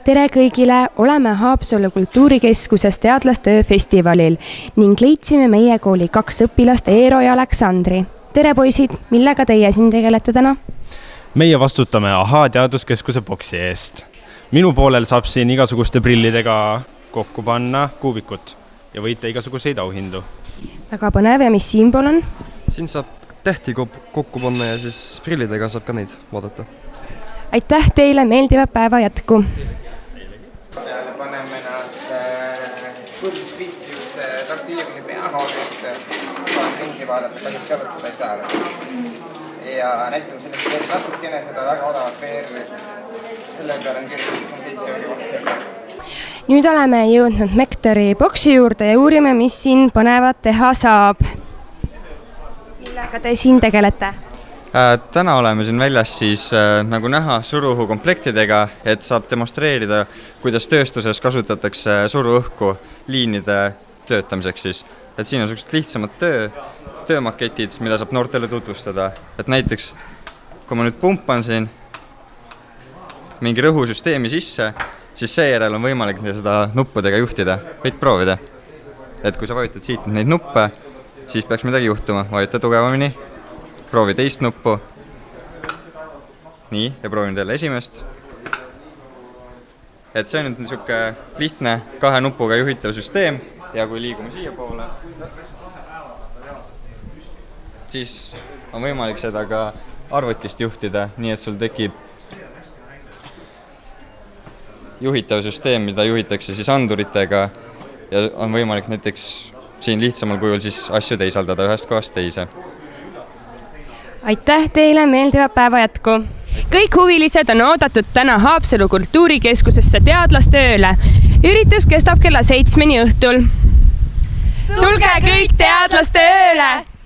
tere kõigile, oleme Haapsalu kultuurikeskuses teadlastöö festivalil ning leidsime meie kooli 2 õpilast Eero ja Aleksandri. Tere poisid, millega teie siin tegelete täna? Meie vastutame AHA teaduskeskuse boksi eest. Minu poolel saab siin igasuguste prillidega kokku panna kuubikut ja võite igasuguseid auhindu. Väga põnev ja mis siinpool on? Siin saab tähti kokku panna ja siis prillidega saab ka neid vaadata. Aitäh teile, meeldivat päeva jätku! Peale paneme nad kuldusviitius taktiivne peahoogist, saab ringi vaadata, kahjuks jalutada ei saa. Ja näitame sellest veel natukene seda väga odavat VR-i. Selle peale on kirjutatud 7 euri boksi. Nüüd oleme jõudnud Mektori boksi juurde ja uurime, mis siin põnevat teha saab. Millega te siin tegelete? Täna oleme siin väljas siis nagu näha suruõhu komplektidega, et saab demonstreerida, kuidas tööstuses kasutatakse suruõhku liinide töötamiseks siis. Et siin on sellised lihtsamad töömaketid, mida saab noortele tutvustada. Et näiteks, kui ma nüüd pumpan siin mingi rõhusüsteemi sisse, siis seejärel on võimalik seda nuppudega juhtida. Võid proovida. Et kui sa vajutad siit neid nuppe, siis peaks midagi juhtuma. Vajuta tugevamini. Proovi teist nuppu. Nii, ja proovin teile esimest. Et see on nüüd niisugune lihtne 2 nupuga juhitav süsteem ja kui liigume siia poole, siis on võimalik seda ka arvutist juhtida, nii et sul tekib juhitav süsteem, mida juhitakse siis anduritega ja on võimalik näiteks siin lihtsamal kujul siis asju teisaldada ühest kohast teise. Aitäh teile, meeldivat päeva jätku! Kõik huvilised on oodatud täna Haapsalu kultuurikeskusesse teadlastööle. Üritus kestab kella 7 õhtul. Tulge kõik teadlastööle!